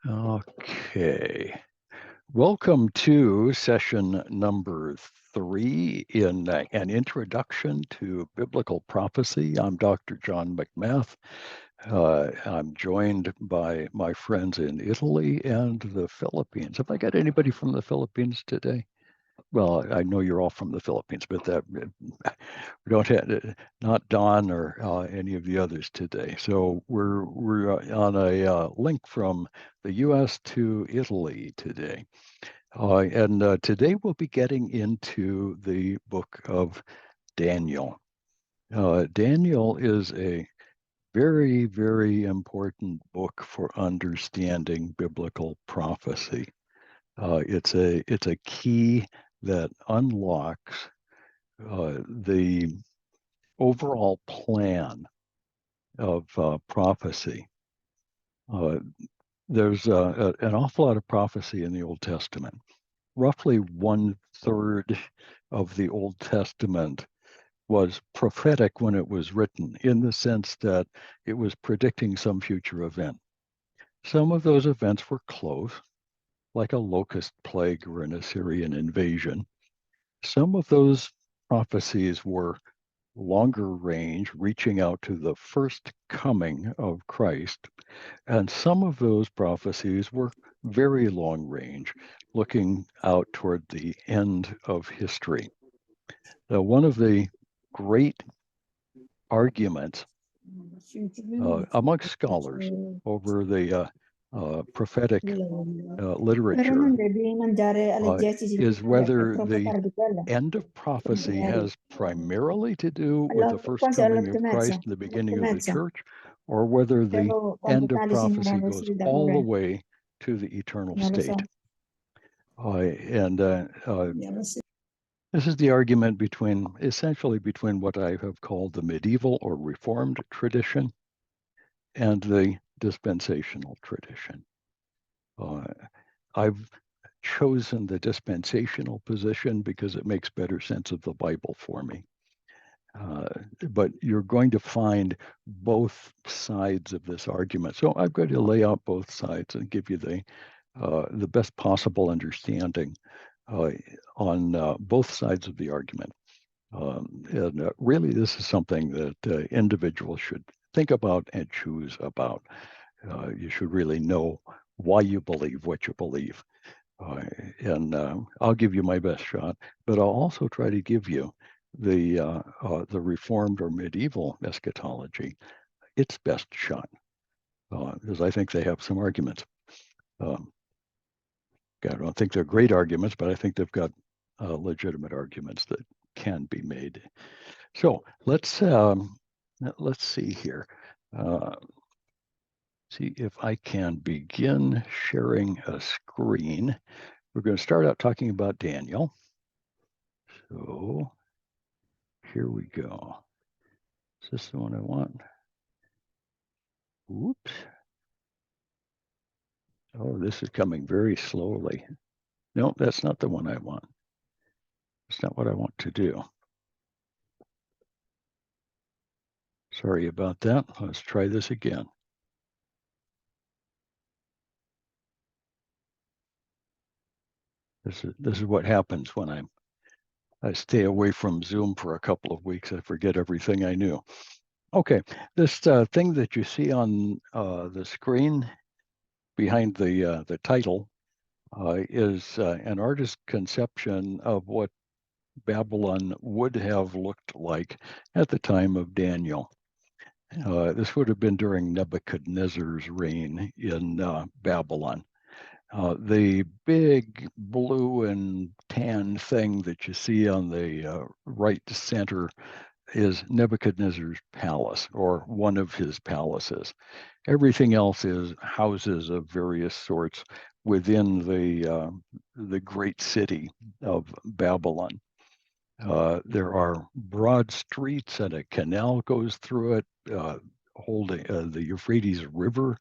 Okay. Welcome to session number 3 in an introduction to biblical prophecy. I'm Dr. John McMath. I'm joined by my friends in Italy and the Philippines. Have I got anybody from the Philippines today? Well, I know you're all from the Philippines, but that we don't have not Don or any of the others today. So we're on a link from the U.S. to Italy today, and today we'll be getting into the book of Daniel. Daniel is a very, very important book for understanding biblical prophecy. It's a key that unlocks the overall plan of prophecy. Uh, there's an awful lot of prophecy in the Old Testament. Roughly 1/3 of the Old Testament was prophetic when it was written, in the sense that it was predicting some future event. Some of those events were close, like a locust plague or an Assyrian invasion. Some of those prophecies were longer range, reaching out to the first coming of Christ. And some of those prophecies were very long range, looking out toward the end of history. Now, one of the great arguments amongst scholars over the prophetic literature is whether the end of prophecy has primarily to do with the first coming of Christ and the beginning of the church, or whether the end of prophecy goes all the way to the eternal state. This is the argument essentially between what I have called the medieval or Reformed tradition and the dispensational tradition. I've chosen the dispensational position because it makes better sense of the Bible for me. But you're going to find both sides of this argument. So I'm going to lay out both sides and give you the best possible understanding on both sides of the argument. And really, this is something that individuals should think about and choose about. You should really know why you believe what you believe. And I'll give you my best shot, but I'll also try to give you the Reformed or medieval eschatology its best shot, because I think they have some arguments. I don't think they're great arguments, but I think they've got legitimate arguments that can be made. So let's see here. See if I can begin sharing a screen. We're going to start out talking about Daniel. So here we go. Is this the one I want? Oops. Oh, this is coming very slowly. No, that's not the one I want. It's not what I want to do. Sorry about that. Let's try this again. This is what happens when I stay away from Zoom for a couple of weeks. I forget everything I knew. Okay, this thing that you see on the screen behind the title is an artist's conception of what Babylon would have looked like at the time of Daniel. This would have been during Nebuchadnezzar's reign in Babylon. The big blue and tan thing that you see on the right center is Nebuchadnezzar's palace, or one of his palaces. Everything else is houses of various sorts within the great city of Babylon. There are broad streets and a canal goes through it, holding the Euphrates River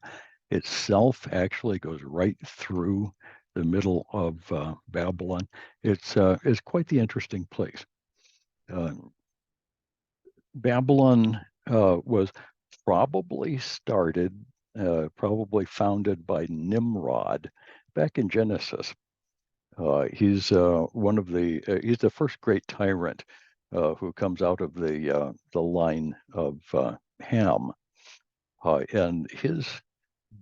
itself actually goes right through the middle of Babylon. It's quite the interesting place. Babylon was probably started probably founded by Nimrod back in Genesis. He's one of he's the first great tyrant who comes out of the line of Ham, and his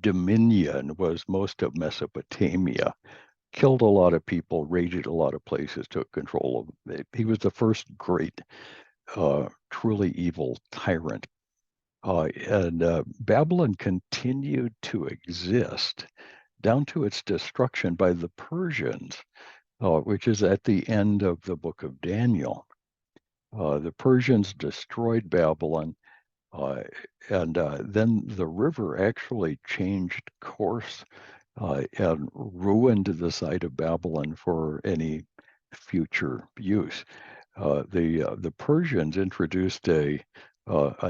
dominion was most of Mesopotamia. Killed a lot of people, raided a lot of places, took control of it. He was the first great, truly evil tyrant. And Babylon continued to exist down to its destruction by the Persians, which is at the end of the book of Daniel. The Persians destroyed Babylon, and then the river actually changed course and ruined the site of Babylon for any future use. The Persians introduced a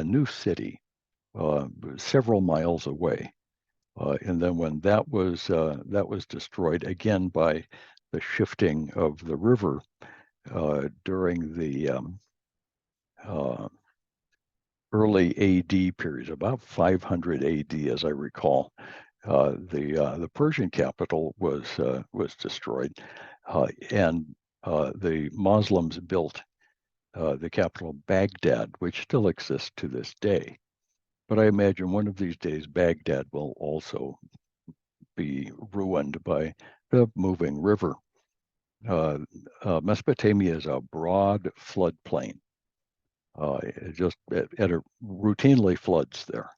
new city several miles away, and then when that was destroyed again by the shifting of the river during the early AD period, about 500 AD, as I recall. The Persian capital was destroyed, and the Muslims built the capital Baghdad, which still exists to this day. But I imagine one of these days Baghdad will also be ruined by the moving river. Mesopotamia is a broad floodplain. It routinely floods there.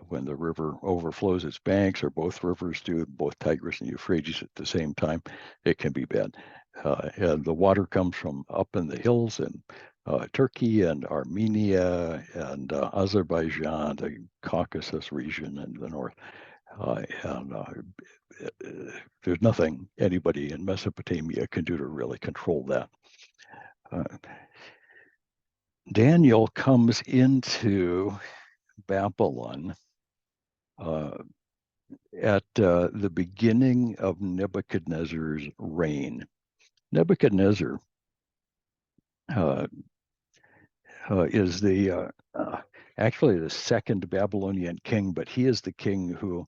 When the river overflows its banks, or both rivers do, both Tigris and Euphrates at the same time, it can be bad. And the water comes from up in the hills in Turkey and Armenia and Azerbaijan, the Caucasus region in the north. And there's nothing anybody in Mesopotamia can do to really control that. Daniel comes into Babylon at the beginning of Nebuchadnezzar's reign. Nebuchadnezzar is actually the second Babylonian king, but he is the king who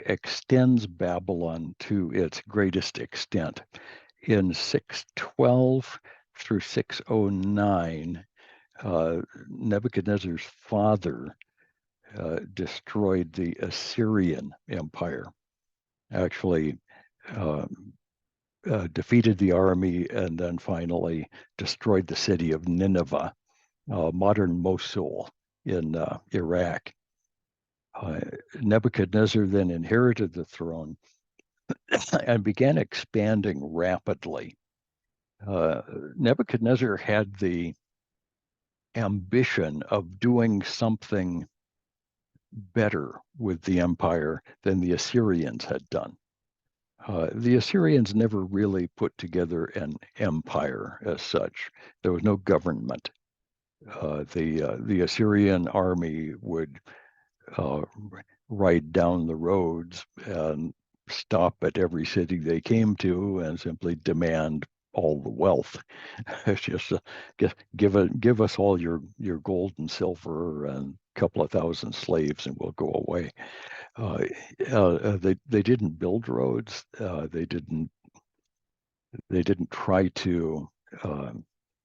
extends Babylon to its greatest extent. In 612 through 609, Nebuchadnezzar's father destroyed the Assyrian Empire, actually defeated the army, and then finally destroyed the city of Nineveh, modern Mosul in Iraq. Nebuchadnezzar then inherited the throne and began expanding rapidly. Nebuchadnezzar had the ambition of doing something better with the empire than the Assyrians had done. The Assyrians never really put together an empire as such. There was no government. The Assyrian army would ride down the roads and stop at every city they came to and simply demand all the wealth. It's just give us all your gold and silver and a couple of thousand slaves, and we'll go away. They didn't build roads. They didn't try to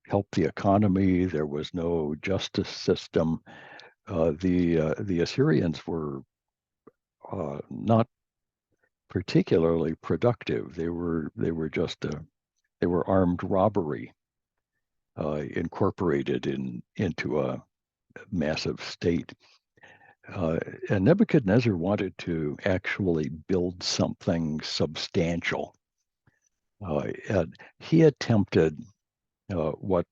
help the economy. There was no justice system. The Assyrians were not particularly productive. They were armed robbery incorporated into a massive state. And Nebuchadnezzar wanted to actually build something substantial. And he attempted what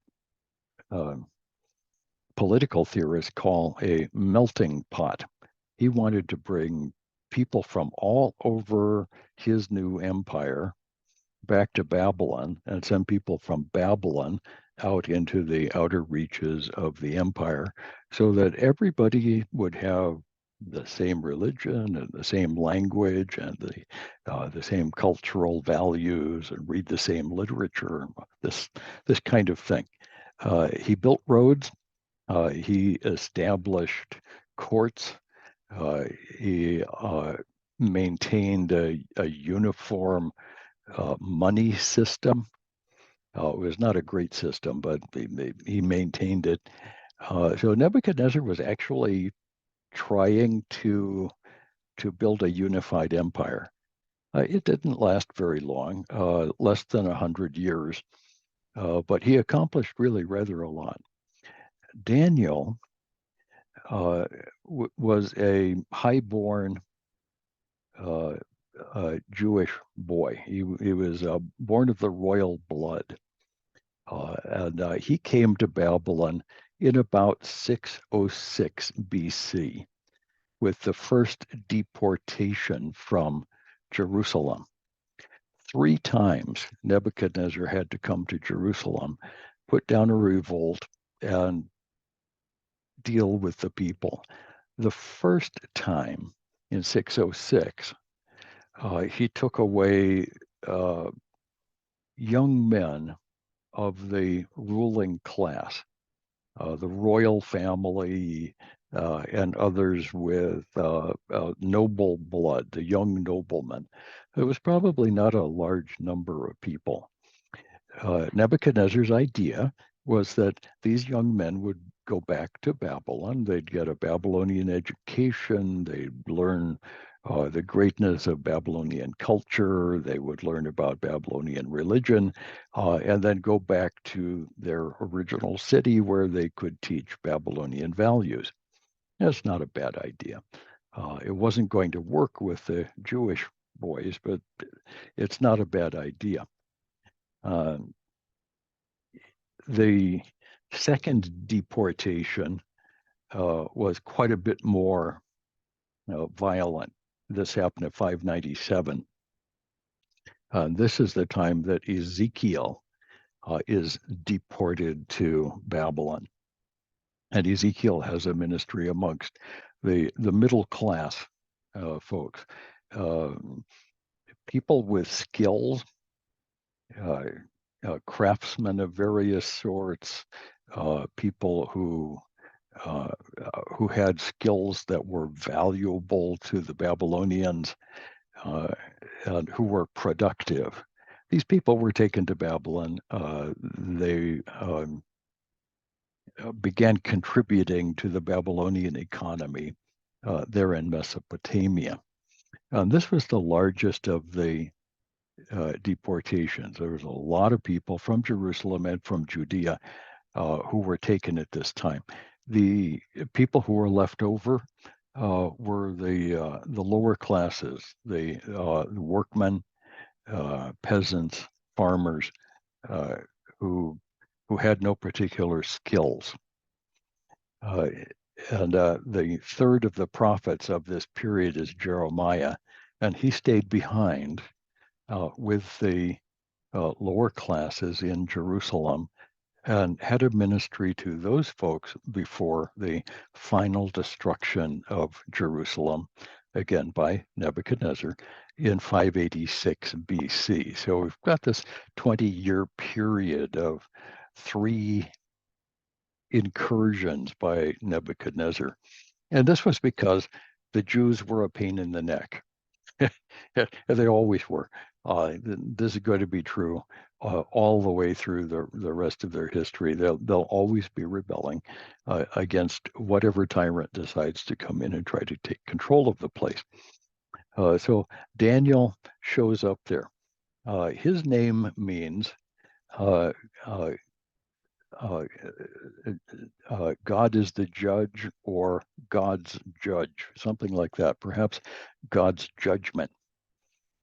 political theorists call a melting pot. He wanted to bring people from all over his new empire back to Babylon and send people from Babylon out into the outer reaches of the empire, so that everybody would have the same religion and the same language and the same cultural values and read the same literature, this kind of thing. He built roads. He established courts He maintained a uniform money system. It was not a great system, but he maintained it. So Nebuchadnezzar was actually trying to build a unified empire. It didn't last very long, less than 100 years, but he accomplished really rather a lot. Daniel was a highborn Jewish boy. He was born of the royal blood. And he came to Babylon in about 606 BC with the first deportation from Jerusalem. 3 times Nebuchadnezzar had to come to Jerusalem, put down a revolt, and deal with the people. The first time in 606, he took away young men of the ruling class, the royal family, and others with noble blood, the young noblemen. It was probably not a large number of people. Nebuchadnezzar's idea was that these young men would go back to Babylon. They'd get a Babylonian education. They'd learn the greatness of Babylonian culture. They would learn about Babylonian religion, and then go back to their original city where they could teach Babylonian values. That's not a bad idea. It wasn't going to work with the Jewish boys, but it's not a bad idea. The second deportation was quite a bit more violent. This happened at 597. This is the time that Ezekiel is deported to Babylon. And Ezekiel has a ministry amongst the middle class folks, people with skills, craftsmen of various sorts, people who had skills that were valuable to the Babylonians, and who were productive. These people were taken to Babylon. They began contributing to the Babylonian economy there in Mesopotamia. And this was the largest of the deportations. There was a lot of people from Jerusalem and from Judea who were taken at this time. The people who were left over were the lower classes, the workmen, peasants, farmers, who had no particular skills. And the third of the prophets of this period is Jeremiah, and he stayed behind with the lower classes in Jerusalem and had a ministry to those folks before the final destruction of Jerusalem, again by Nebuchadnezzar, in 586 BC. So we've got this 20-year period of 3 incursions by Nebuchadnezzar. And this was because the Jews were a pain in the neck. They always were. This is going to be true all the way through the rest of their history. They'll always be rebelling against whatever tyrant decides to come in and try to take control of the place. So Daniel shows up there. His name means God is the judge, or God's judge, something like that. Perhaps God's judgment.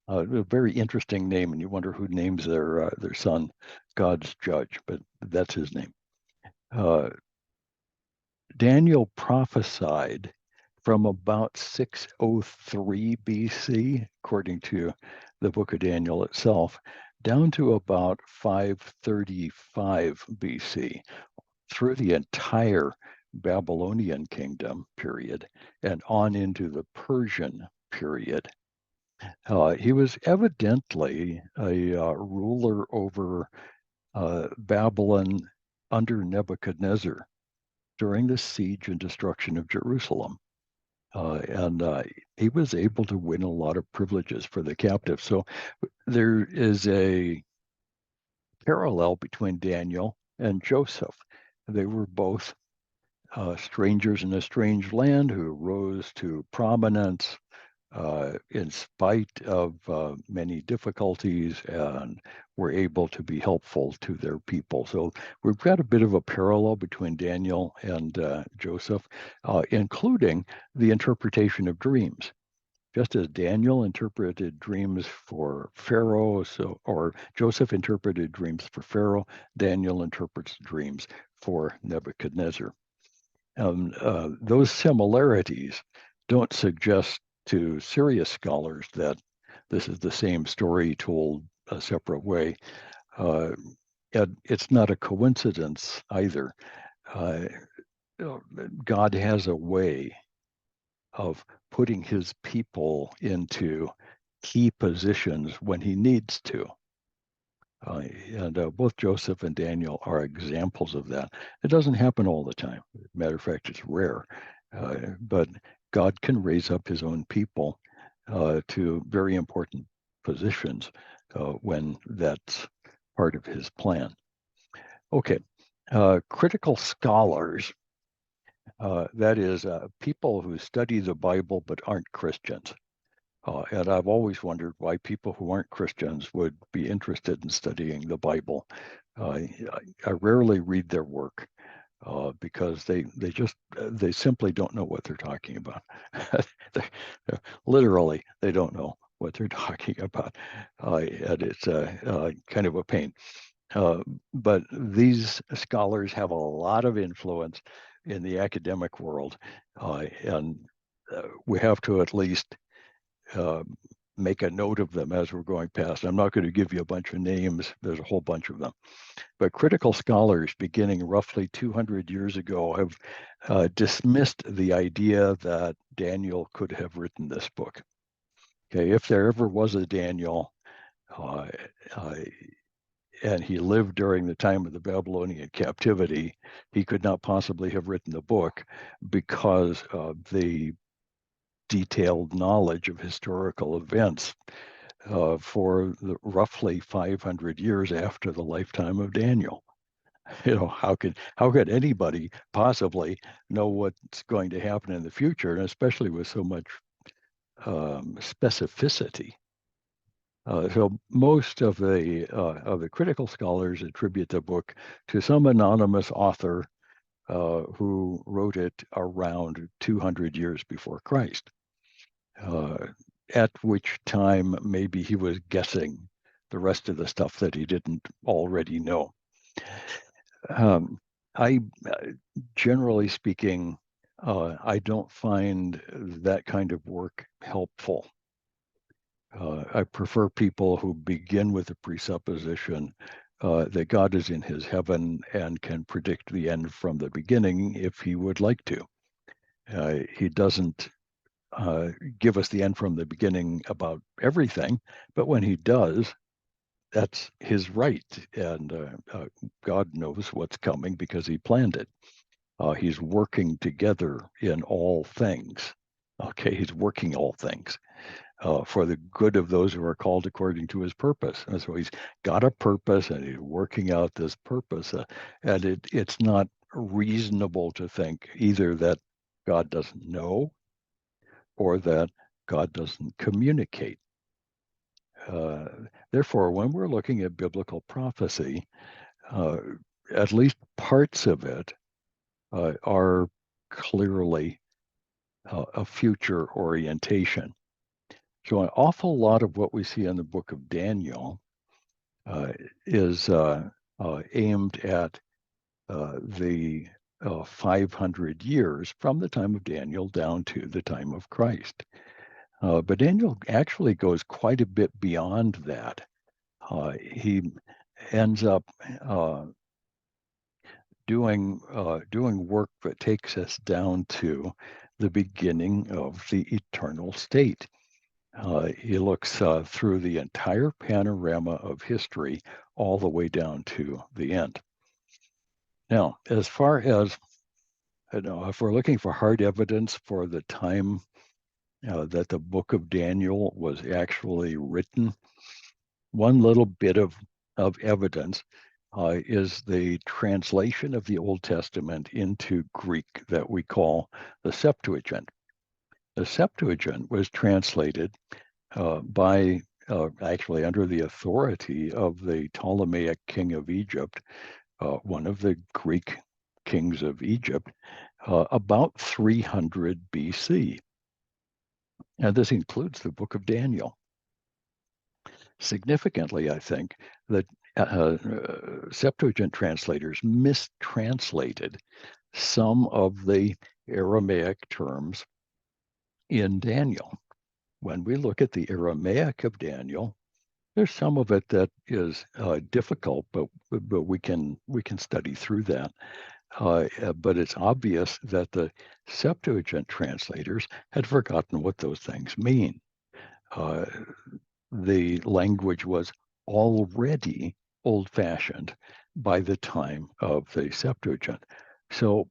A very interesting name, and you wonder who names their son God's judge, but that's his name. Daniel prophesied from about 603 BC, according to the book of Daniel itself, down to about 535 BC, through the entire Babylonian kingdom period and on into the Persian period. He was evidently a ruler over Babylon under Nebuchadnezzar during the siege and destruction of Jerusalem. and he was able to win a lot of privileges for the captive. So there is a parallel between Daniel and Joseph. They were both strangers in a strange land who rose to prominence in spite of many difficulties and were able to be helpful to their people. So we've got a bit of a parallel between Daniel and Joseph, including the interpretation of dreams. Just as Daniel interpreted dreams for Pharaoh, or Joseph interpreted dreams for Pharaoh, Daniel interprets dreams for Nebuchadnezzar. Those similarities don't suggest to serious scholars that this is the same story told a separate way. And it's not a coincidence either. Uh, God has a way of putting his people into key positions when he needs to. And both Joseph and Daniel are examples of that. It doesn't happen all the time. Matter of fact, it's rare. But God can raise up his own people to very important positions when that's part of his plan. Okay, critical scholars, that is people who study the Bible but aren't Christians. And I've always wondered why people who aren't Christians would be interested in studying the Bible. I rarely read their work because they simply don't know what they're talking about. Literally, they don't know what they're talking about, and it's kind of a pain. But these scholars have a lot of influence in the academic world, and we have to at least make a note of them as we're going past. I'm not going to give you a bunch of names. There's a whole bunch of them. But critical scholars beginning roughly 200 years ago have dismissed the idea that Daniel could have written this book. Okay, if there ever was a Daniel, and he lived during the time of the Babylonian captivity, he could not possibly have written the book because of the detailed knowledge of historical events for the roughly 500 years after the lifetime of Daniel. How could anybody possibly know what's going to happen in the future, and especially with so much specificity? So most of the critical scholars attribute the book to some anonymous author who wrote it around 200 years before Christ. At which time maybe he was guessing the rest of the stuff that he didn't already know. I, generally speaking, I don't find that kind of work helpful. I prefer people who begin with the presupposition that God is in his heaven and can predict the end from the beginning if he would like to. He doesn't give us the end from the beginning about everything, but when he does, that's his right. And God knows what's coming because he planned it. He's working together in all things. Okay, he's working all things for the good of those who are called according to his purpose. And so he's got a purpose and he's working out this purpose. And it's not reasonable to think either that God doesn't know or that God doesn't communicate. Therefore, when we're looking at biblical prophecy, at least parts of it are clearly a future orientation. So an awful lot of what we see in the book of Daniel is aimed at the 500 years from the time of Daniel down to the time of Christ. But Daniel actually goes quite a bit beyond that. He ends up doing work that takes us down to the beginning of the eternal state. He looks through the entire panorama of history all the way down to the end. Now, as far as, if we're looking for hard evidence for the time that the book of Daniel was actually written. One little bit of evidence is the translation of the Old Testament into Greek that we call the Septuagint. The Septuagint was translated by actually under the authority of the Ptolemaic king of Egypt, one of the Greek kings of Egypt, about 300 BC. And this includes the book of Daniel. Significantly, I think that Septuagint translators mistranslated some of the Aramaic terms in Daniel. When we look at the Aramaic of Daniel, there's some of it that is difficult, but we can study through that. But it's obvious that the Septuagint translators had forgotten what those things mean. The language was already old-fashioned by the time of the Septuagint. So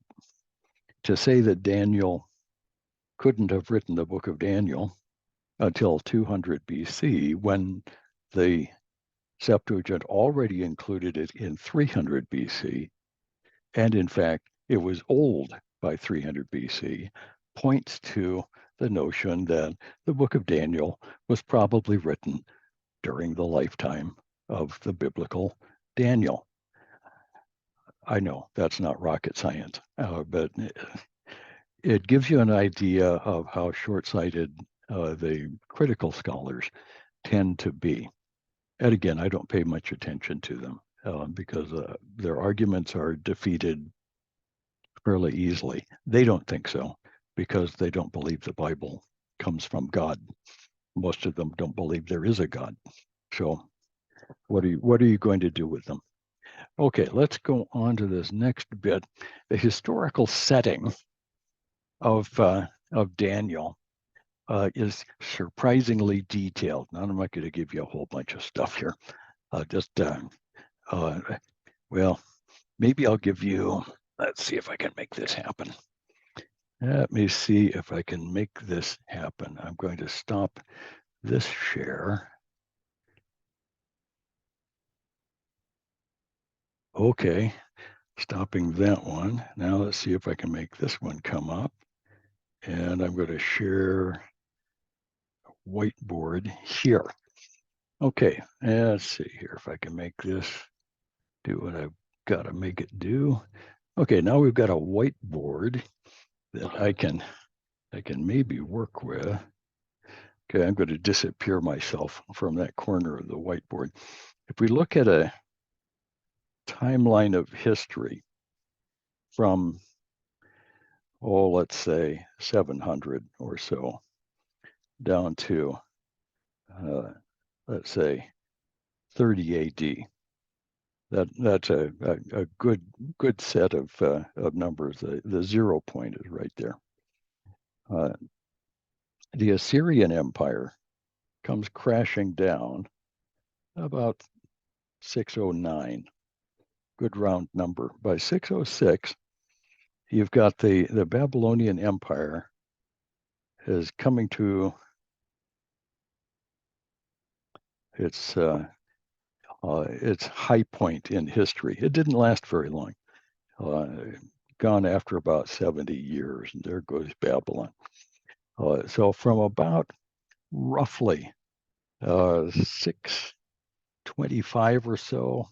to say that Daniel couldn't have written the book of Daniel until 200 BC, when the Septuagint already included it in 300 BC, and in fact, it was old by 300 BC, points to the notion that the book of Daniel was probably written during the lifetime of the biblical Daniel. I know that's not rocket science, but it gives you an idea of how short-sighted the critical scholars tend to be. And again, I don't pay much attention to them because their arguments are defeated fairly easily. They don't think so because they don't believe the Bible comes from God. Most of them don't believe there is a God. So what are you going to do with them? Okay, let's go on to this next bit. The historical setting of Daniel is surprisingly detailed. Now, I'm not going to give you a whole bunch of stuff here. Well, maybe I'll give you, let's see if I can make this happen. Let me see if I can make this happen. I'm going to stop this share. Okay, stopping that one. Now let's see if I can make this one come up. And I'm going to share whiteboard here. Okay, let's see here if I can make this do what I've got to make it do. Okay, now we've got a whiteboard that I can maybe work with. Okay, I'm going to disappear myself from that corner of the whiteboard. If we look at a timeline of history from, let's say 700 or so down to, let's say 30 AD. That's a good set of numbers. The 0 point is right there. The Assyrian Empire comes crashing down about 609. Good round number. By 606, you've got the Babylonian Empire is coming to its high point in history. It didn't last very long. Gone after about 70 years, and there goes Babylon. So from about roughly 625 or so,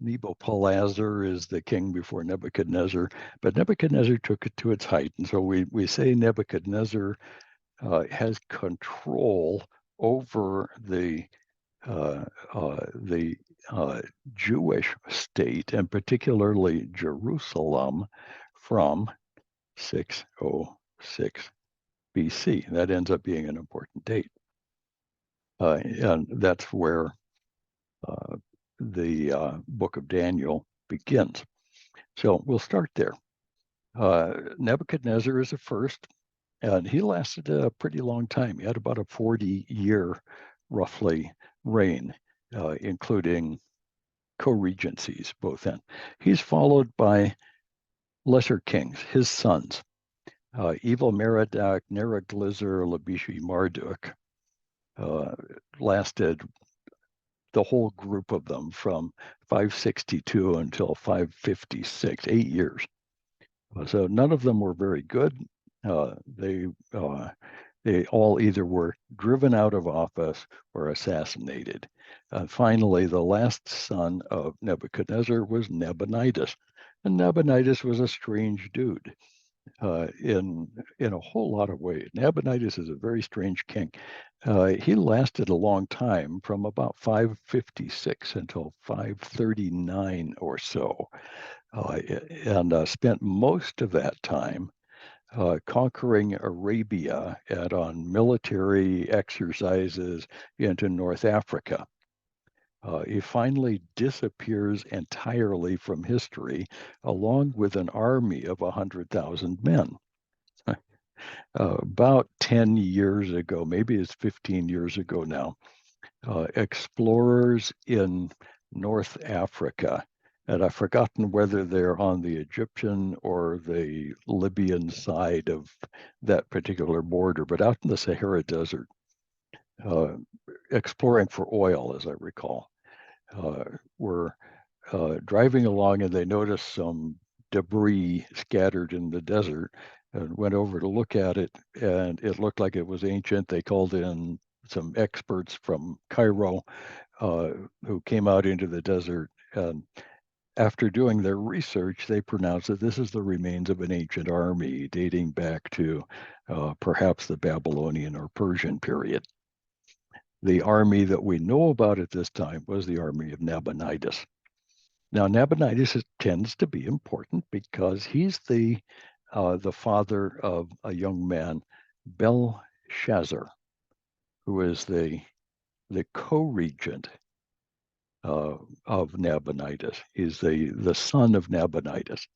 Nabopolassar is the king before Nebuchadnezzar, but Nebuchadnezzar took it to its height. And so we say Nebuchadnezzar has control over the Jewish state, and particularly Jerusalem, from 606 BC. That ends up being an important date. And that's where the book of Daniel begins. So we'll start there. Nebuchadnezzar is the first, and he lasted a pretty long time. He had about a 40-year, roughly, reign, including co-regencies, both ends. He's followed by lesser kings, his sons. Evil Merodach, Neriglissar, Labishi Marduk lasted, the whole group of them, from 562 until 556, 8 years. So none of them were very good. They all either were driven out of office or assassinated. Finally, the last son of Nebuchadnezzar was Nabonidus. And Nabonidus was a strange dude in a whole lot of ways. Nabonidus is a very strange king. He lasted a long time, from about 556 until 539 or so, and spent most of that time conquering Arabia and on military exercises into North Africa. He finally disappears entirely from history, along with an army of 100,000 men. About 10 years ago, maybe it's 15 years ago now, explorers in North Africa, and I've forgotten whether they're on the Egyptian or the Libyan side of that particular border, but out in the Sahara Desert, exploring for oil, as I recall, were driving along, and they noticed some debris scattered in the desert and went over to look at it, and it looked like it was ancient. They called in some experts from Cairo who came out into the desert, and after doing their research, they pronounced that this is the remains of an ancient army dating back to perhaps the Babylonian or Persian period. The army that we know about at this time was the army of Nabonidus. Now, Nabonidus tends to be important because he's the father of a young man, Belshazzar, who is the co-regent of Nabonidus. He's the son of Nabonidus.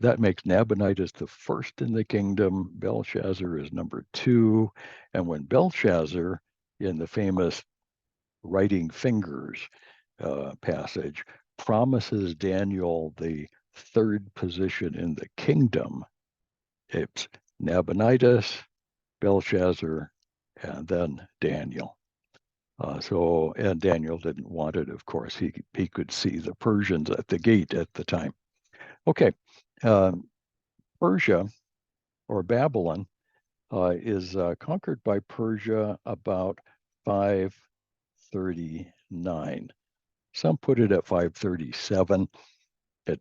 That makes Nabonidus the first in the kingdom. Belshazzar is number two. And when Belshazzar, in the famous writing fingers passage, promises Daniel the third position in the kingdom, it's Nabonidus, Belshazzar, and then Daniel. And Daniel didn't want it, of course. He could see the Persians at the gate at the time. Okay, Persia, or Babylon, is conquered by Persia about 539. Some put it at 537. It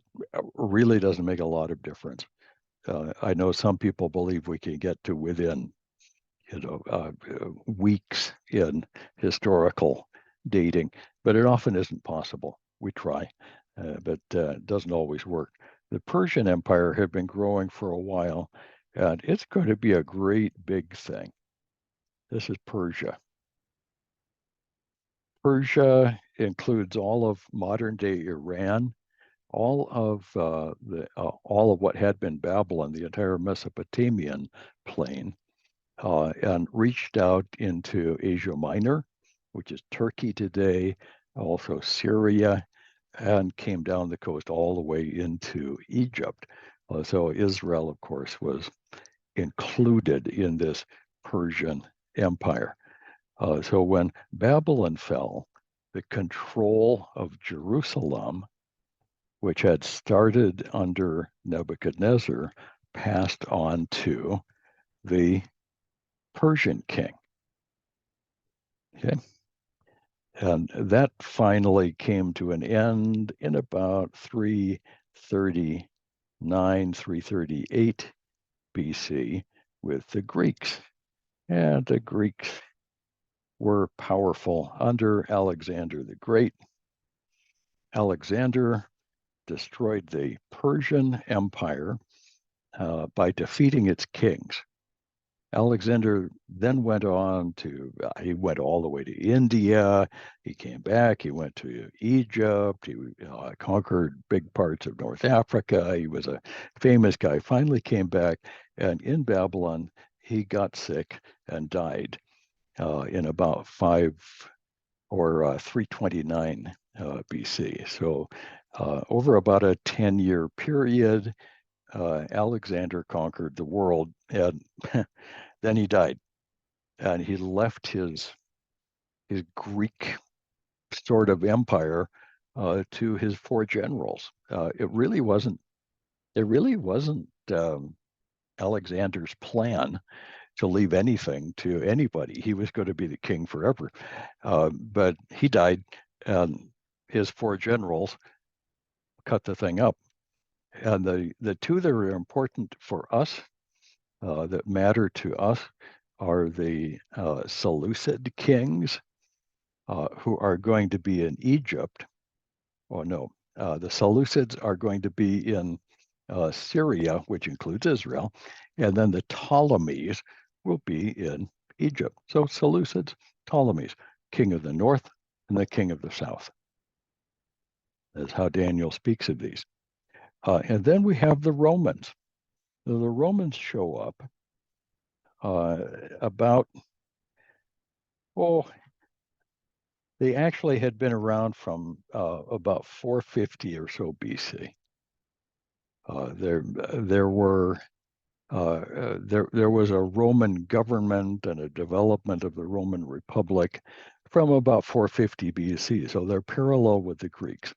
really doesn't make a lot of difference. I know some people believe we can get to within weeks in historical dating, but it often isn't possible. We try, but it doesn't always work. The Persian Empire had been growing for a while, and it's going to be a great big thing. This is Persia. Persia includes all of modern-day Iran, all of what had been Babylon, the entire Mesopotamian plain, and reached out into Asia Minor, which is Turkey today, also Syria, and came down the coast all the way into Egypt. So Israel, of course, was included in this Persian Empire. So when Babylon fell, the control of Jerusalem, which had started under Nebuchadnezzar, passed on to the Persian king. Okay. And that finally came to an end in about 339, 338 BC with the Greeks. And the Greeks were powerful under Alexander the Great. Alexander destroyed the Persian Empire by defeating its kings. Alexander then went on to, he went all the way to India. He came back, he went to Egypt, he conquered big parts of North Africa. He was a famous guy, finally came back, and in Babylon, he got sick and died in about 329 BC. So over about a 10-year period, Alexander conquered the world, and then he died, and he left his Greek sort of empire to his four generals. It really wasn't Alexander's plan to leave anything to anybody. He was going to be the king forever. But he died, and his four generals cut the thing up. And the two that are important for us, that matter to us, are the Seleucid kings, who are going to be in Egypt. Oh, no, the Seleucids are going to be in Syria, which includes Israel, and then the Ptolemies will be in Egypt. So Seleucids, Ptolemies, king of the north and the king of the south. That's how Daniel speaks of these. And then we have the Romans. The Romans show up about, they actually had been around from about 450 or so BC. There was a Roman government and a development of the Roman Republic from about 450 BC. So they're parallel with the Greeks.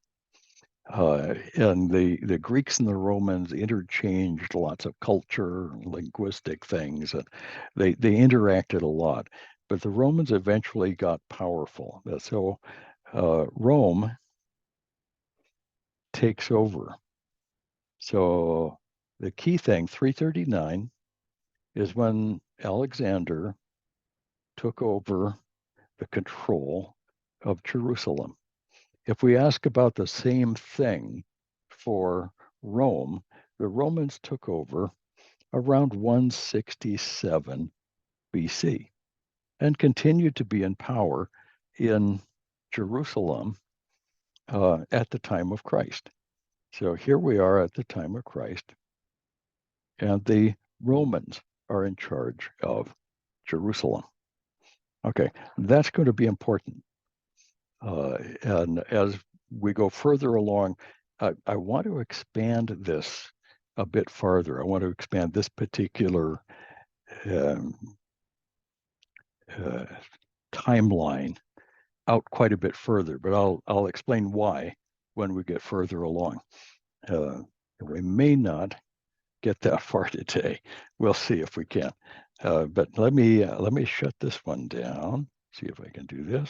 And the Greeks and the Romans interchanged lots of culture, linguistic things, and they interacted a lot. But the Romans eventually got powerful. So Rome takes over. So the key thing, 339, is when Alexander took over the control of Jerusalem. If we ask about the same thing for Rome, the Romans took over around 167 BC and continued to be in power in Jerusalem at the time of Christ. So here we are at the time of Christ, and the Romans are in charge of Jerusalem. Okay, that's going to be important. And as we go further along, I want to expand this a bit farther. I want to expand this particular timeline out quite a bit further, but I'll explain why when we get further along. We may not get that far today. We'll see if we can. But let me shut this one down. See if I can do this.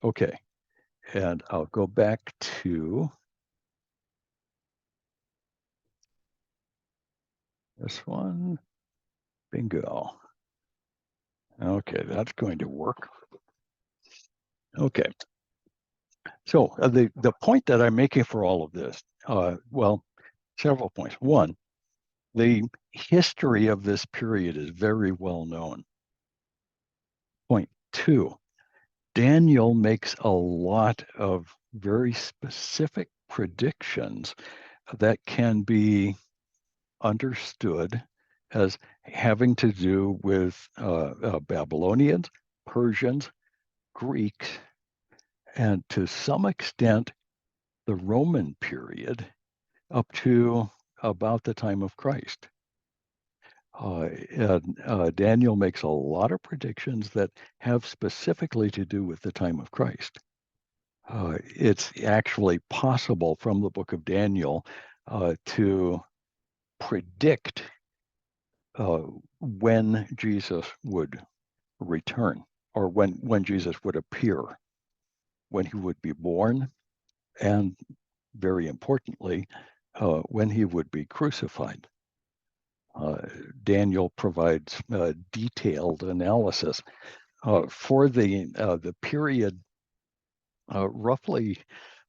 Okay, and I'll go back to this one. Bingo. Okay, that's going to work. Okay. So the point that I'm making for all of this, well, several points. One, the history of this period is very well known. Point two, Daniel makes a lot of very specific predictions that can be understood as having to do with Babylonians, Persians, Greeks, and to some extent the Roman period up to about the time of Christ. Daniel makes a lot of predictions that have specifically to do with the time of Christ. It's actually possible from the book of Daniel to predict when Jesus would return, or when Jesus would appear, when he would be born, and very importantly, when he would be crucified. Daniel provides detailed analysis for the period roughly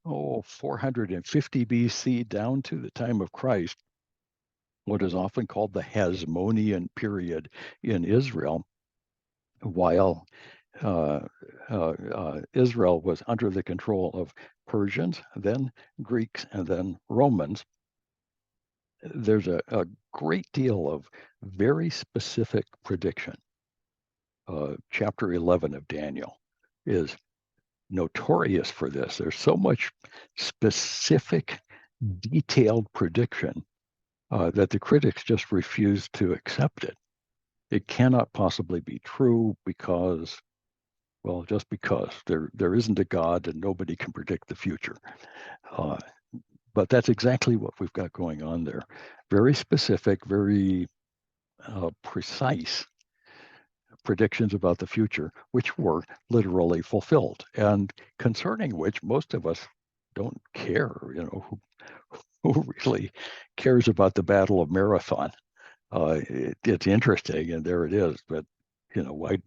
450 BC down to the time of Christ, what is often called the Hasmonean period in Israel, while Israel was under the control of Persians, then Greeks, and then Romans. There's a great deal of very specific prediction. Chapter 11 of Daniel is notorious for this. There's so much specific, detailed prediction that the critics just refuse to accept it. It cannot possibly be true because, well, just because there isn't a God and nobody can predict the future. But that's exactly what we've got going on there. Very specific, very precise predictions about the future, which were literally fulfilled, and concerning which most of us don't care. Who really cares about the Battle of Marathon? It's interesting, and there it is. But why?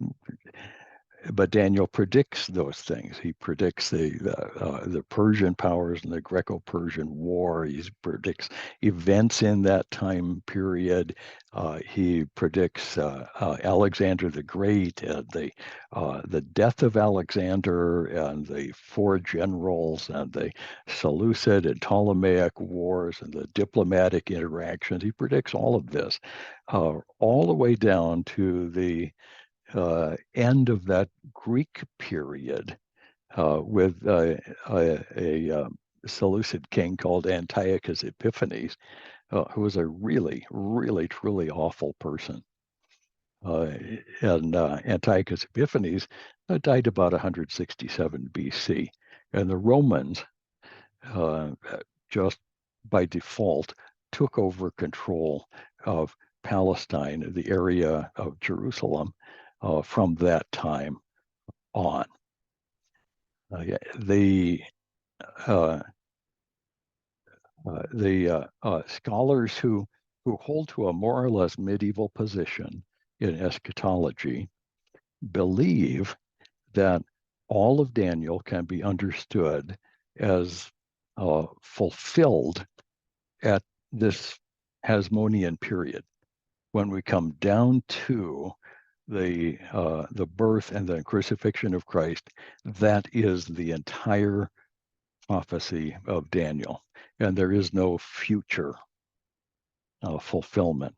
But Daniel predicts those things. He predicts the Persian powers and the Greco-Persian War. He predicts events in that time period. He predicts Alexander the Great and the death of Alexander and the four generals and the Seleucid and Ptolemaic wars and the diplomatic interactions. He predicts all of this, all the way down to the end of that Greek period with a Seleucid king called Antiochus Epiphanes, who was a really, really, truly awful person. And Antiochus Epiphanes died about 167 BC. And the Romans, just by default, took over control of Palestine, the area of Jerusalem, from that time on. The scholars who hold to a more or less medieval position in eschatology believe that all of Daniel can be understood as fulfilled at this Hasmonean period. When we come down to the birth and the crucifixion of Christ, that is the entire prophecy of Daniel, and there is no future fulfillment.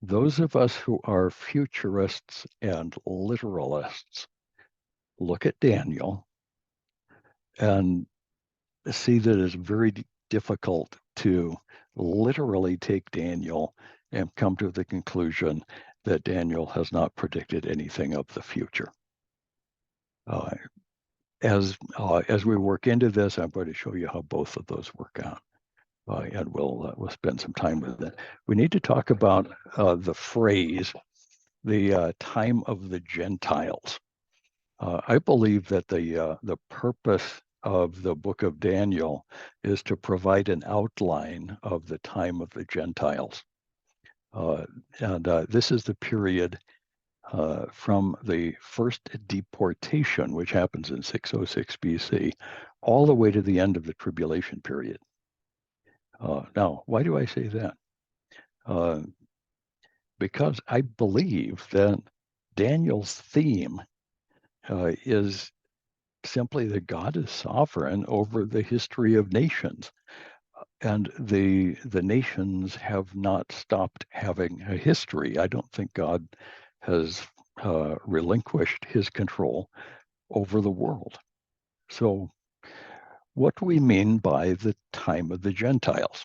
Those of us who are futurists and literalists look at Daniel and see that it's very difficult to literally take Daniel and come to the conclusion that Daniel has not predicted anything of the future. As we work into this, I'm going to show you how both of those work out, and we'll spend some time with it. We need to talk about the phrase, the time of the Gentiles. I believe that the purpose of the book of Daniel is to provide an outline of the time of the Gentiles. And this is the period from the first deportation, which happens in 606 BC, all the way to the end of the tribulation period. Now, why do I say that? Because I believe that Daniel's theme is simply that God is sovereign over the history of nations. And the nations have not stopped having a history. I don't think God has relinquished his control over the world. So what do we mean by the time of the Gentiles?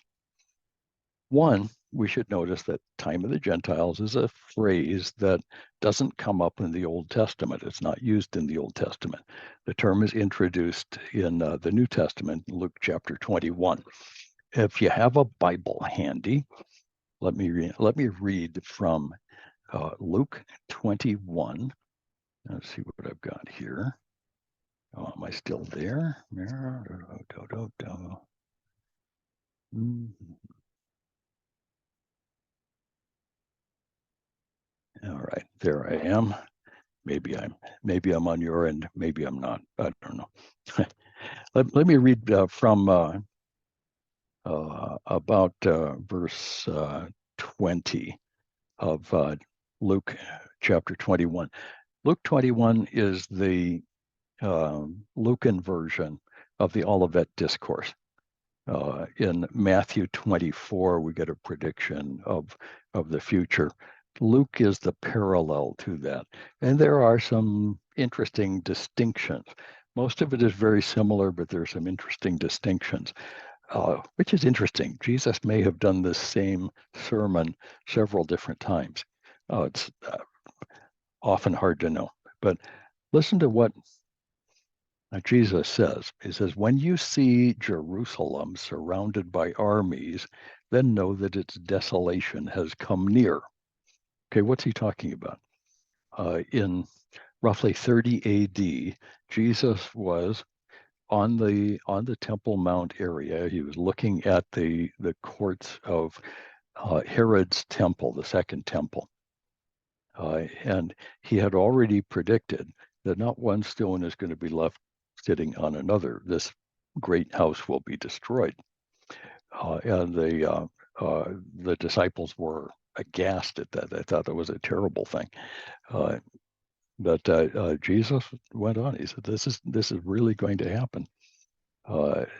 One, we should notice that time of the Gentiles is a phrase that doesn't come up in the Old Testament. It's not used in the Old Testament. The term is introduced in the New Testament, Luke chapter 21. If you have a Bible handy, let me read from Luke 21. Let's see what I've got here. Oh, am I still there? All right, there I am. Maybe I'm on your end. Maybe I'm not. I don't know. let me read from about verse 20 of Luke chapter 21. Luke 21 is the Lucan version of the Olivet Discourse. In Matthew 24, we get a prediction of the future. Luke is the parallel to that. And there are some interesting distinctions. Most of it is very similar, but there are some interesting distinctions. which is interesting. Jesus may have done this same sermon several different times. It's often hard to know. But listen to what Jesus says. He says, when you see Jerusalem surrounded by armies, then know that its desolation has come near. Okay, what's he talking about? In roughly 30 AD, Jesus was on the Temple Mount area. He was looking at the courts of Herod's temple, the second temple. And he had already predicted that not one stone is going to be left sitting on another. This great house will be destroyed. And the disciples were aghast at that. They thought that was a terrible thing. But Jesus went on. He said, "This is really going to happen."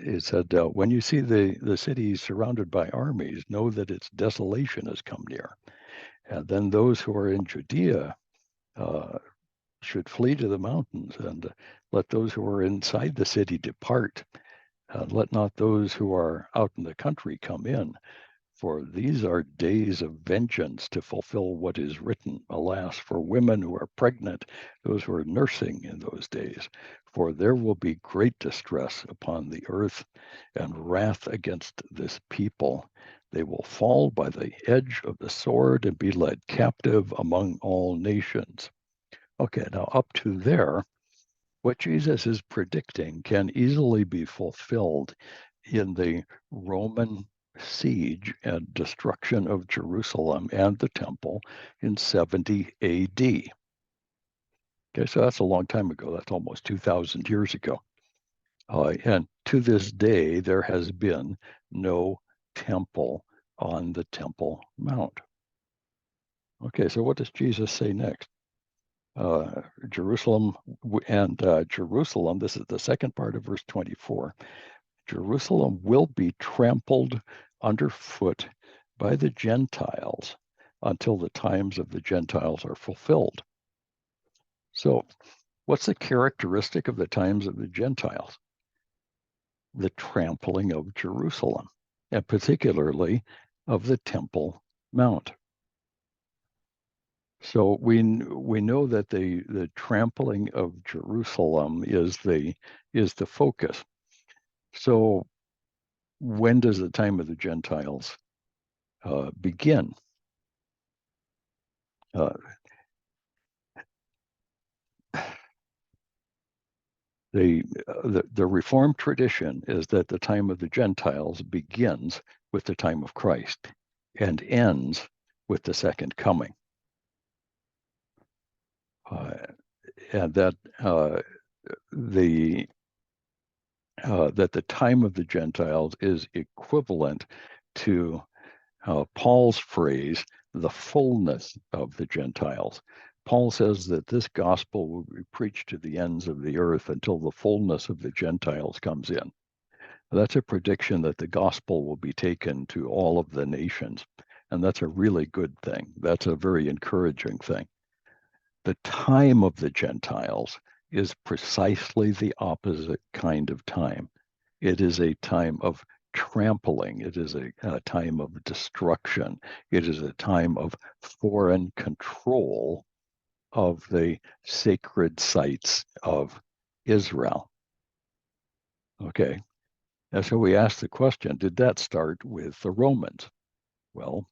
He said, "When you see the city surrounded by armies, know that its desolation has come near. And then those who are in Judea should flee to the mountains, and let those who are inside the city depart. Let not those who are out in the country come in, for these are days of vengeance to fulfill what is written. Alas, for women who are pregnant, those who are nursing in those days. For there will be great distress upon the earth and wrath against this people. They will fall by the edge of the sword and be led captive among all nations." Okay, now up to there, what Jesus is predicting can easily be fulfilled in the Roman siege and destruction of Jerusalem and the temple in 70 AD. Okay, so that's a long time ago. That's almost 2,000 years ago. And to this day, there has been no temple on the Temple Mount. Okay, so what does Jesus say next? Jerusalem, this is the second part of verse 24. Jerusalem will be trampled underfoot by the Gentiles until the times of the Gentiles are fulfilled. So, what's the characteristic of the times of the Gentiles? The trampling of Jerusalem, and particularly of the Temple Mount. So we know that the trampling of Jerusalem is the focus. So when does the time of the Gentiles begin? The Reformed tradition is that the time of the Gentiles begins with the time of Christ and ends with the second coming. And that the time of the Gentiles is equivalent to Paul's phrase, the fullness of the Gentiles. Paul says that this gospel will be preached to the ends of the earth until the fullness of the Gentiles comes in. That's a prediction that the gospel will be taken to all of the nations. And that's a really good thing. That's a very encouraging thing. The time of the Gentiles is precisely the opposite kind of time. It is a time of trampling. It is a time of destruction. It is a time of foreign control of the sacred sites of Israel. Okay. And so we ask the question, did that start with the Romans? Well,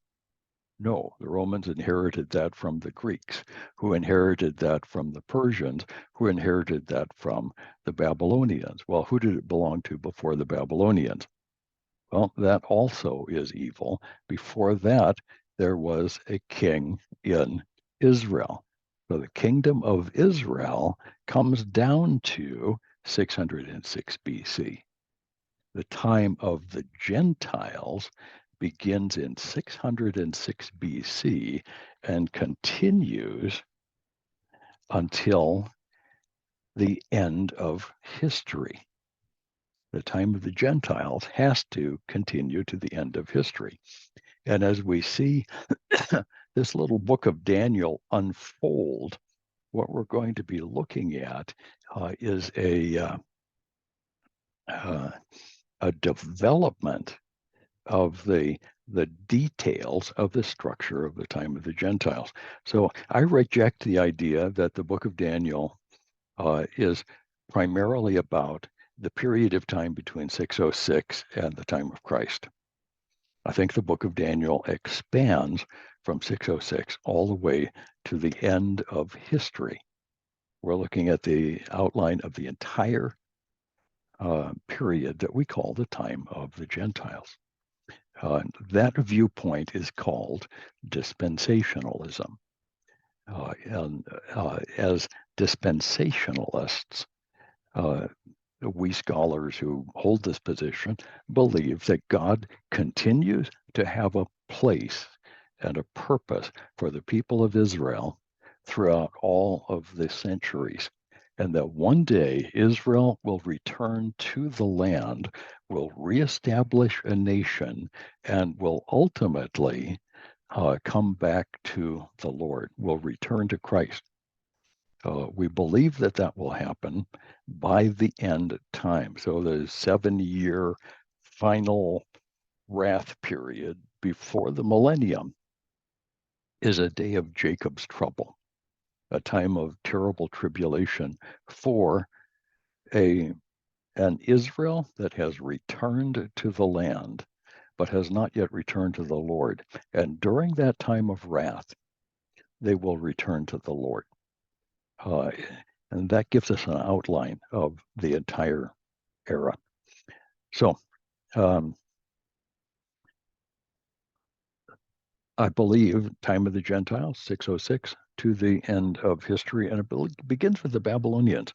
no, the Romans inherited that from the Greeks, who inherited that from the Persians, who inherited that from the Babylonians. Well, who did it belong to before the Babylonians? Well, that also is evil. Before that, there was a king in Israel. So the kingdom of Israel comes down to 606 BC. The time of the Gentiles begins in 606 BC and continues until the end of history. The time of the Gentiles has to continue to the end of history. And as we see this little book of Daniel unfold, what we're going to be looking at is a development of the details of the structure of the time of the Gentiles. So I reject the idea that the book of Daniel is primarily about the period of time between 606 and the time of Christ. I think the book of Daniel expands from 606 all the way to the end of history. We're looking at the outline of the entire period that we call the time of the Gentiles. That viewpoint is called dispensationalism. And as dispensationalists, we scholars who hold this position believe that God continues to have a place and a purpose for the people of Israel throughout all of the centuries, and that one day Israel will return to the land, will reestablish a nation, and will ultimately come back to the Lord, will return to Christ. We believe that that will happen by the end time. So the 7-year final wrath period before the millennium is a day of Jacob's trouble, a time of terrible tribulation for an Israel that has returned to the land, but has not yet returned to the Lord. And during that time of wrath, they will return to the Lord. And that gives us an outline of the entire era. So I believe time of the Gentiles, 606, to the end of history, and it begins with the Babylonians.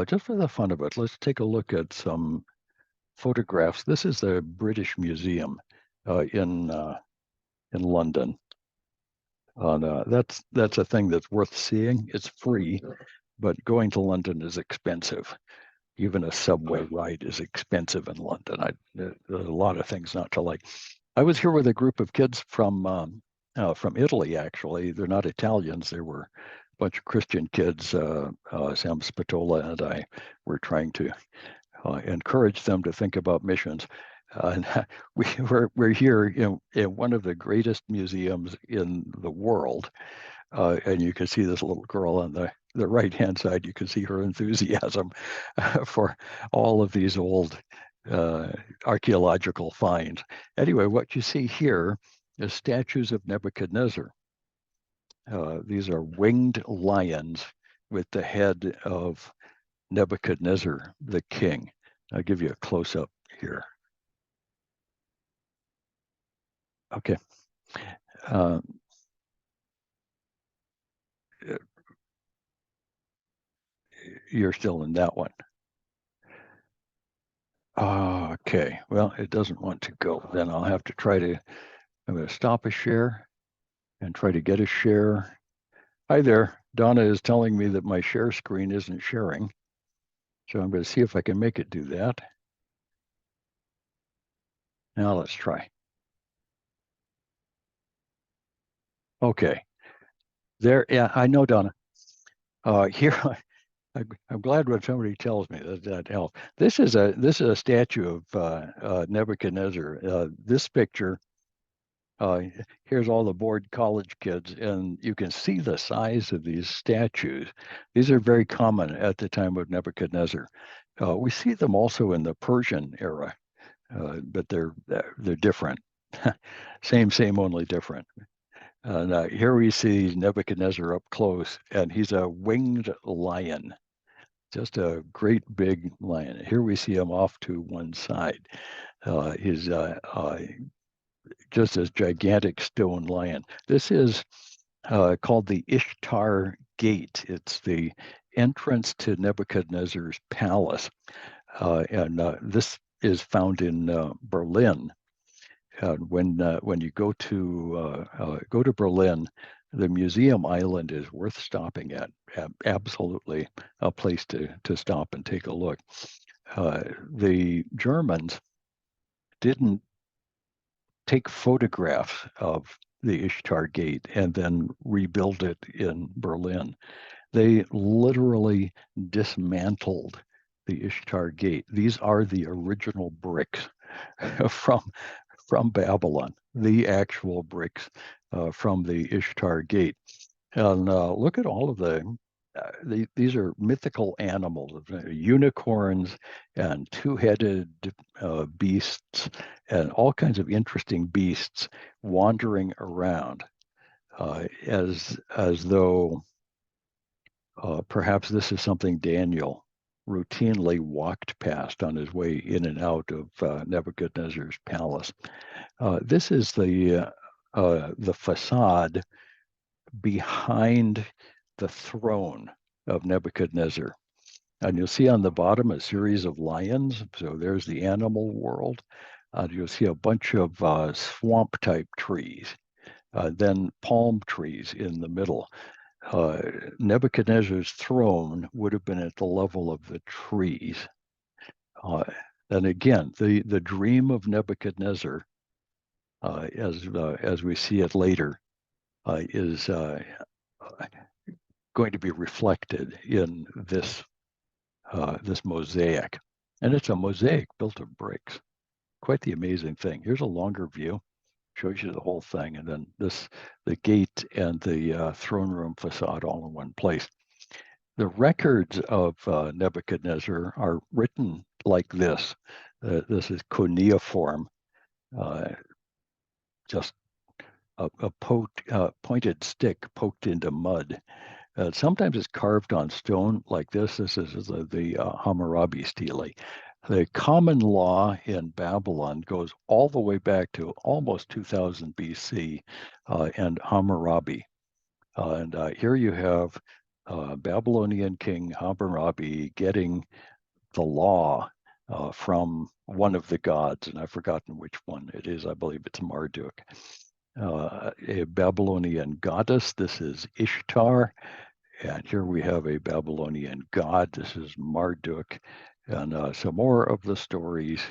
Just for the fun of it, let's take a look at some photographs. This is the British Museum in London. That's a thing that's worth seeing. It's free, but going to London is expensive. Even a subway ride is expensive in London. There's a lot of things not to like. I was here with a group of kids from Italy, actually. They're not Italians. They were a bunch of Christian kids. Sam Spatola and I were trying to encourage them to think about missions. And we're here in one of the greatest museums in the world. And you can see this little girl on the right-hand side. You can see her enthusiasm for all of these old archaeological finds. Anyway, what you see here is statues of Nebuchadnezzar. These are winged lions with the head of Nebuchadnezzar, the king. I'll give you a close-up here. Okay. You're still in that one. Okay, well, it doesn't want to go. Then I'll have to I'm going to stop a share and try to get a share. Hi there. Donna is telling me that my share screen isn't sharing. So I'm going to see if I can make it do that. Now let's try. Okay. There, yeah, I know, Donna. Here, I'm glad when somebody tells me that helps. This is a statue of Nebuchadnezzar. This picture, here's all the bored college kids, and you can see the size of these statues. These are very common at the time of Nebuchadnezzar. We see them also in the Persian era, but they're different. Same, only different. And here we see Nebuchadnezzar up close, and he's a winged lion, just a great big lion. Here we see him off to one side. He's just this gigantic stone lion. This is called the Ishtar Gate. It's the entrance to Nebuchadnezzar's palace. And this is found in Berlin. When you go to Berlin, the Museum Island is worth stopping at. Absolutely a place to stop and take a look. The Germans didn't take photographs of the Ishtar Gate and then rebuild it in Berlin. They literally dismantled the Ishtar Gate. These are the original bricks from Babylon, the actual bricks from the Ishtar Gate. And look at all of these are mythical animals, unicorns and two-headed beasts and all kinds of interesting beasts wandering around as though perhaps this is something Daniel routinely walked past on his way in and out of Nebuchadnezzar's palace. This is the facade behind the throne of Nebuchadnezzar. And you'll see on the bottom a series of lions. So there's the animal world. You'll see a bunch of swamp type trees, then palm trees in the middle. Nebuchadnezzar's throne would have been at the level of the trees. And again, the dream of Nebuchadnezzar, as we see it later, is going to be reflected in this mosaic. And it's a mosaic built of bricks. Quite the amazing thing. Here's a longer view, shows you the whole thing, and then the gate and the throne room facade all in one place. The records of Nebuchadnezzar are written like this. This is cuneiform, just a pointed stick poked into mud. Sometimes it's carved on stone like this. This is the Hammurabi stele. The common law in Babylon goes all the way back to almost 2000 BC and Hammurabi. And here you have Babylonian king Hammurabi getting the law from one of the gods, and I've forgotten which one it is. I believe it's Marduk. A Babylonian goddess, this is Ishtar. And here we have a Babylonian god, this is Marduk. And some more of the stories.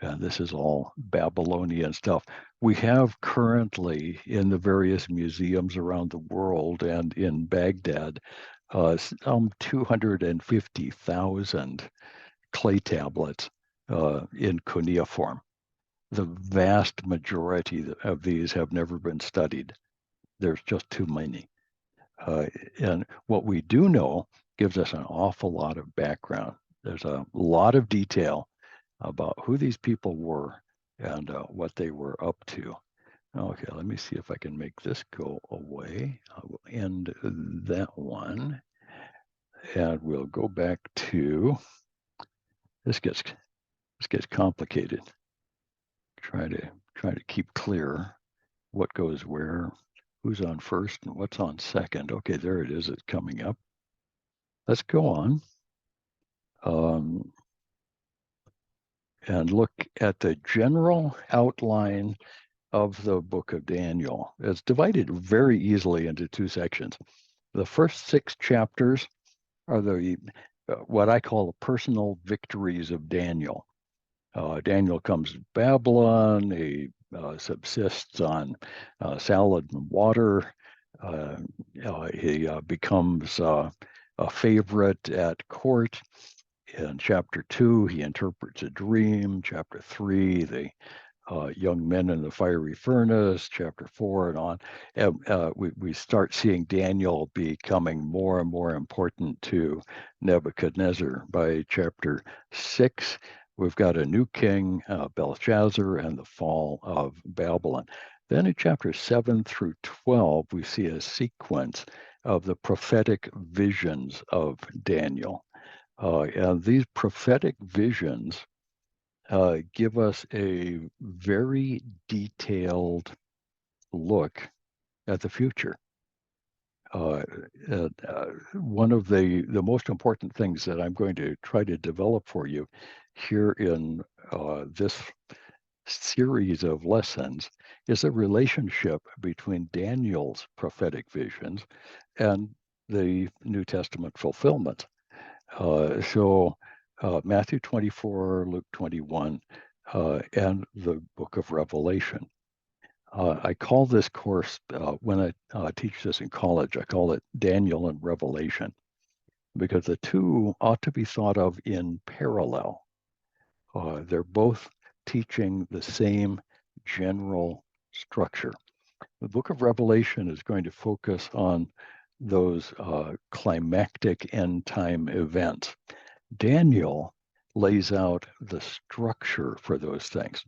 And this is all Babylonian stuff. We have currently in the various museums around the world and in Baghdad, some 250,000 clay tablets in cuneiform. The vast majority of these have never been studied. There's just too many. And what we do know gives us an awful lot of background. There's a lot of detail about who these people were and what they were up to. Okay, let me see if I can make this go away. I will end that one. And we'll go back to, this gets complicated. Try to keep clear what goes where, who's on first and what's on second. Okay, there it is, it's coming up. Let's go on. And look at the general outline of the book of Daniel. It's divided very easily into two sections. The first 6 chapters are the what I call the personal victories of Daniel. Daniel comes to Babylon. He subsists on salad and water. He becomes a favorite at court. In chapter 2, he interprets a dream. Chapter 3, the young men in the fiery furnace. Chapter 4 and on. And we start seeing Daniel becoming more and more important to Nebuchadnezzar. By chapter 6, we've got a new king, Belshazzar, and the fall of Babylon. Then in chapters 7 through 12, we see a sequence of the prophetic visions of Daniel. And these prophetic visions give us a very detailed look at the future. One of the most important things that I'm going to try to develop for you here in this series of lessons is a relationship between Daniel's prophetic visions and the New Testament fulfillment. So Matthew 24, Luke 21, and the book of Revelation. I call this course, when I teach this in college, I call it Daniel and Revelation. because the two ought to be thought of in parallel. They're both teaching the same general structure. The book of Revelation is going to focus on those climactic end time events. Daniel lays out the structure for those things.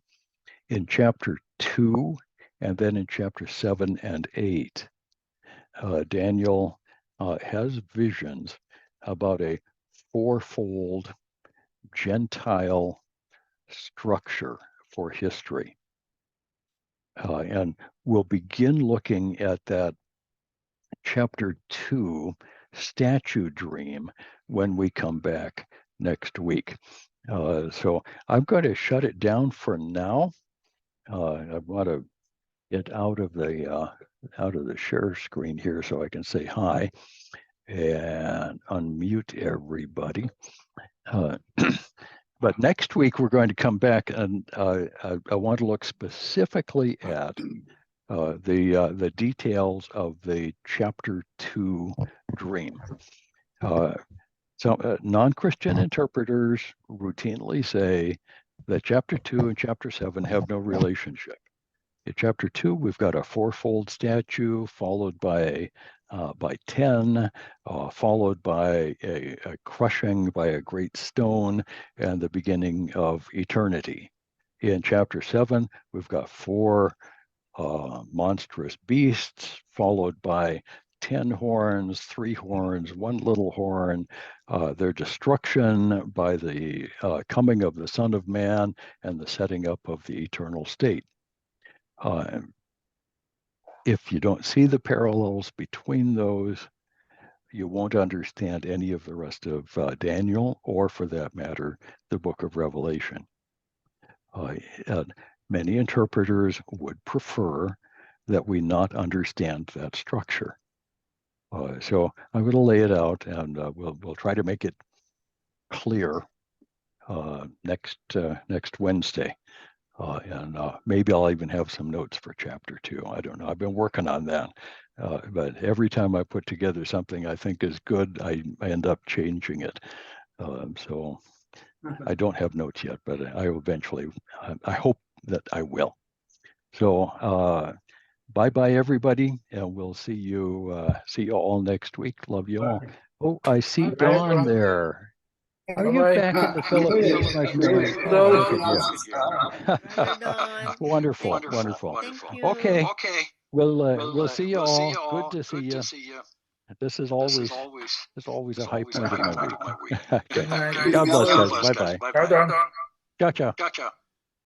In chapter 2 and then in chapter 7 and 8, Daniel has visions about a fourfold Gentile structure for history. And we'll begin looking at that chapter 2 statue dream when we come back next week. So I'm going to shut it down for now. I want to get out of the share screen here so I can say hi and unmute everybody. But next week we're going to come back and I want to look specifically at the details of the chapter 2 dream. So non-Christian interpreters routinely say that chapter 2 and chapter 7 have no relationship. In chapter 2, we've got a fourfold statue followed by 10, followed by a crushing by a great stone and the beginning of eternity. In chapter 7, we've got 4 monstrous beasts, followed by 10 horns, 3 horns, 1 little horn, their destruction by the coming of the Son of Man and the setting up of the eternal state. If you don't see the parallels between those, you won't understand any of the rest of Daniel, or for that matter, the book of Revelation. Many interpreters would prefer that we not understand that structure. So I'm going to lay it out, and we'll try to make it clear next Wednesday. And maybe I'll even have some notes for chapter 2. I don't know. I've been working on that. But every time I put together something I think is good, I end up changing it. So I don't have notes yet, but I eventually, I hope that I will. So bye-bye, everybody. And we'll see you all next week. Love you all. Oh, I see Dawn there. Are you back in the Philippines, my friend? Oh, look at you. Wonderful, wonderful. Okay, we'll see you all. Good to see you. This is always a high point of my week. Okay. God bless, guys. Bye bye. Ciao, ciao.